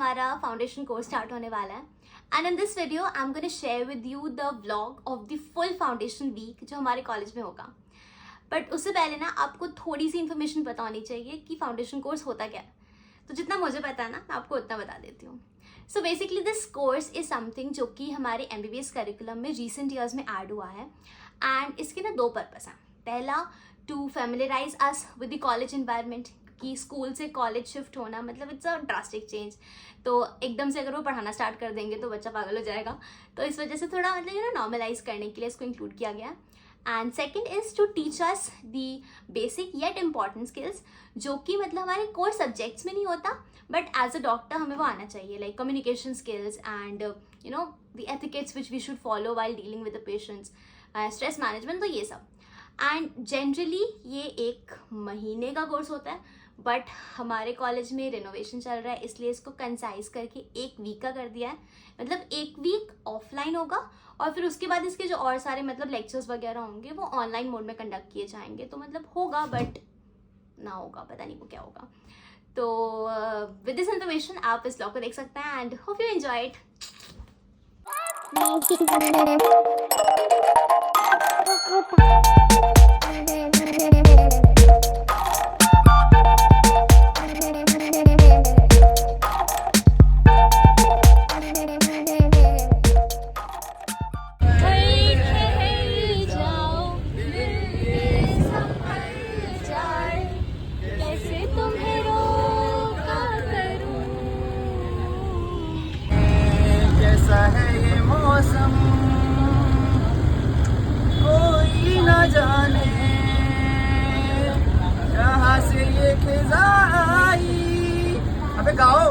हमारा foundation course start होने वाला है and in this video I am gonna share with you the vlog of the full foundation week जो हमारे college में होगा। बट उससे पहले ना आपको थोड़ी सी इन्फॉर्मेशन पता होनी चाहिए कि फाउंडेशन कोर्स होता क्या है। तो जितना मुझे पता है ना मैं आपको उतना बता देती हूँ। So basically this course is something जो कि हमारे MBBS करिकुलम में रिसेंट ईयर्स में ऐड हुआ है एंड इसके ना 2 पर्पस हैं। पहला, to familiarize us with the college environment, कि स्कूल से कॉलेज शिफ्ट होना मतलब इट्स अ ड्रास्टिक चेंज। तो एकदम से अगर वो पढ़ाना स्टार्ट कर देंगे तो बच्चा पागल हो जाएगा। तो इस वजह से थोड़ा मतलब नॉर्मलाइज करने के लिए इसको इंक्लूड किया गया। And second is to teach us the basic yet important skills जो कि मतलब हमारे कोर सब्जेक्ट्स में नहीं होता बट एज अ डॉक्टर हमें वो आना चाहिए, like communication skills and the etiquettes which we should follow while dealing with the patients, stress management, तो ये सब। एंड जनरली ये 1 महीने का कोर्स होता है बट हमारे कॉलेज में रिनोवेशन चल रहा है इसलिए इसको कंसाइज करके 1 वीक का कर दिया है। मतलब 1 वीक ऑफलाइन होगा और फिर उसके बाद इसके जो और सारे मतलब लेक्चर्स वगैरह होंगे वो ऑनलाइन मोड में कंडक्ट किए जाएंगे। तो मतलब होगा बट ना होगा, पता नहीं वो क्या होगा। तो विद दिस इन्फॉर्मेशन आप इस ब्लॉग को देख सकते हैं and hope you enjoy it. कोई न जाने कहाँ से ये खिज़ा आई। अबे गाओ।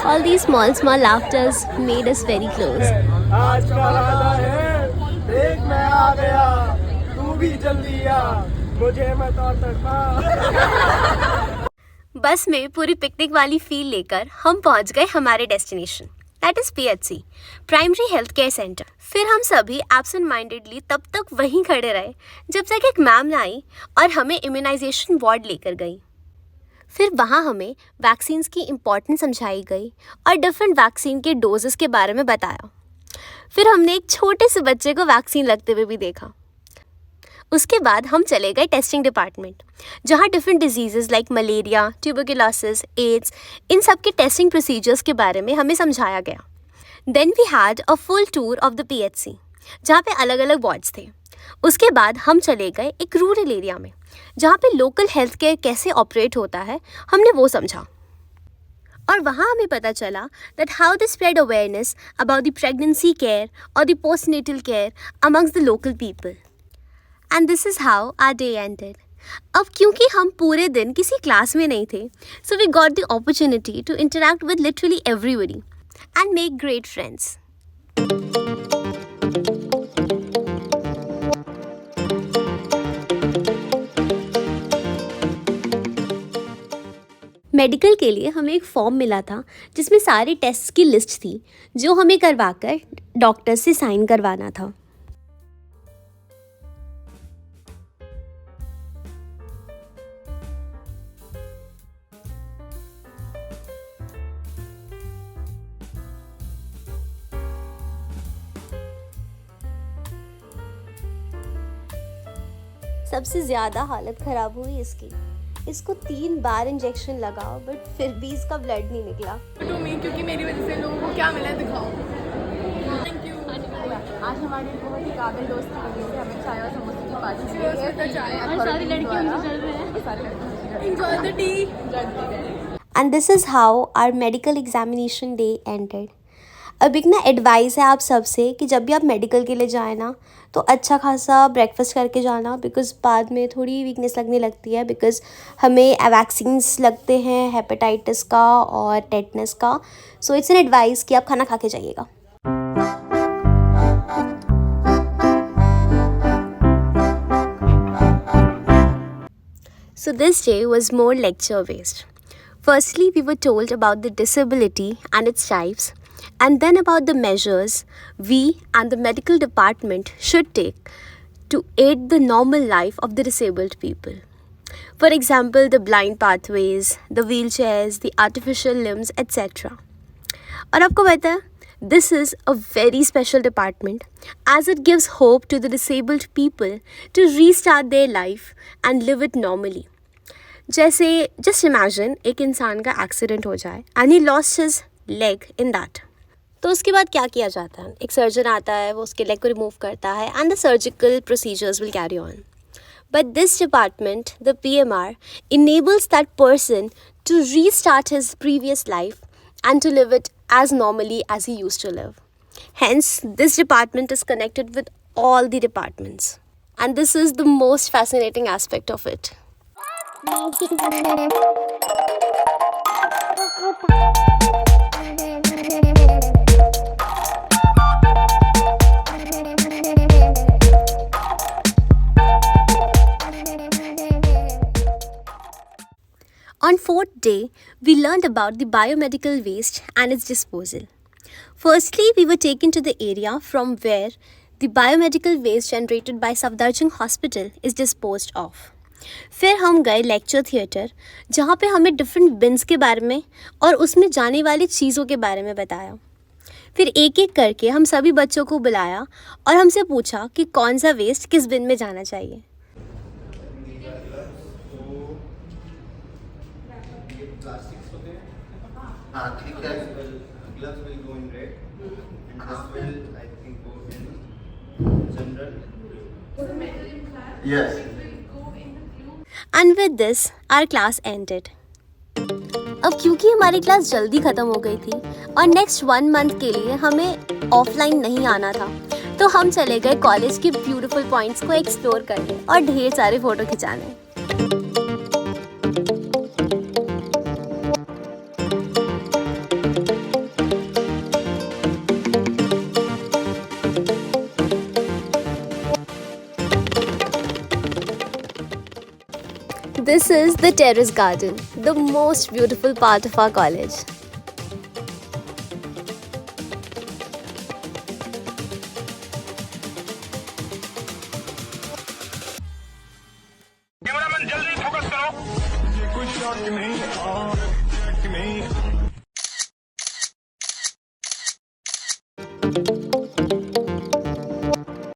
All these small laughters made us very close. आज का वादा है, देख मैं आ गया, तू भी जल्दी आ, मुझे मत तड़पा। बस में पूरी पिकनिक वाली फील लेकर हम पहुंच गए हमारे destination, that is PHC, primary health care centre. फिर हम सभी एब्सेंट माइंडेडली तब तक वहीं खड़े रहे जब तक एक मैम आई और हमें इम्यूनाइजेशन वार्ड लेकर गई। फिर वहाँ हमें वैक्सीन्स की इम्पोर्टेंस समझाई गई और डिफरेंट वैक्सीन के डोजेस के बारे में बताया। फिर हमने एक छोटे से बच्चे को वैक्सीन लगते हुए भी देखा। उसके बाद हम चले गए टेस्टिंग डिपार्टमेंट जहाँ different diseases like malaria, tuberculosis, AIDS, इन सब के टेस्टिंग प्रोसीजर्स के बारे में हमें समझाया गया। Then we had a full tour of the PHC जहाँ पे अलग अलग वार्ड्स थे। उसके बाद हम चले गए एक रूरल एरिया में जहाँ पे लोकल हेल्थ केयर कैसे ऑपरेट होता है, हमने वो समझा। और वहाँ हमें पता चला that how they spread awareness about the pregnancy care और the postnatal care amongst the local people. And this is how our day ended. अब क्योंकि हम पूरे दिन किसी क्लास में नहीं थे, so we got the opportunity to interact with literally everybody and make great friends. Medical के लिए हमें एक फॉर्म मिला था जिसमें सारे टेस्ट की लिस्ट थी जो हमें करवाकर डॉक्टर से साइन करवाना था। सबसे ज़्यादा हालत ख़राब हुई इसको 3 बार इंजेक्शन लगा बट फिर भी इसका ब्लड नहीं निकला। टू मी, क्योंकि मेरी वजह से लोगों को क्या मिला दिखाओ। Thank you. आज हमारी बहुत ही काबिल दोस्त की वजह से हमें चाय और समोसे की पार्टी मिली है और सारी लड़कियां मुझे चल रहे हैं। Enjoy the tea. And this is how our medical examination day ended. अब एक ना एडवाइस है आप सबसे कि जब भी आप मेडिकल के लिए जाए ना तो अच्छा खासा ब्रेकफास्ट करके जाना, बिकॉज़ बाद में थोड़ी वीकनेस लगने लगती है, बिकॉज़ हमें वैक्सीन्स लगते हैं हेपेटाइटिस का और टेटनस का। सो इट्स एन एडवाइस कि आप खाना खा के जाइएगा। So this day was more lecture based. Firstly, we were told about the disability and its types, and then about the measures we and the medical department should take to aid the normal life of the disabled people. For example, the blind pathways, the wheelchairs, the artificial limbs, etc. और आपको पता है, this is a very special department as it gives hope to the disabled people to restart their life and live it normally. जैसे just imagine एक इंसान का accident हो जाए and he lost his leg in that. तो उसके बाद क्या किया जाता है? एक सर्जन आता है, वो उसके लेग को रिमूव करता है and the surgical procedures will carry on. But this department, the PMR, enables that person to restart his previous life and to live it as normally as he used to live. Hence, this department is connected with all the departments. And this is the most fascinating aspect of it. On fourth day, we learned about the biomedical waste and its disposal. Firstly, we were taken to the area from where the biomedical waste generated by Safdarjung Hospital is disposed of. फिर हम गए lecture theatre, जहाँ पे हमें different beans के बारे में और उसमें जाने वाली चीज़ों के बारे में बताया. फिर एक एक करके हम सभी बच्चों को बुलाया और हमसे पूछा कि कौन सा वेस्ट किस बिन में जाना चाहिए. Gloves will go in red, and this will, I think, go in general. Yes. And with this, our class ended. अब क्योंकि हमारी क्लास जल्दी ख़त्म हो गई थी और नेक्स्ट 1 मंथ के लिए हमें ऑफलाइन नहीं आना था, तो हम चले गए कॉलेज के ब्यूटीफुल पॉइंट्स को एक्सप्लोर करने और ढेर सारे photo खिंचाने. This is the terrace garden, the most beautiful part of our college. Cameraman जल्दी फोकस करो. ये कोई शॉट नहीं.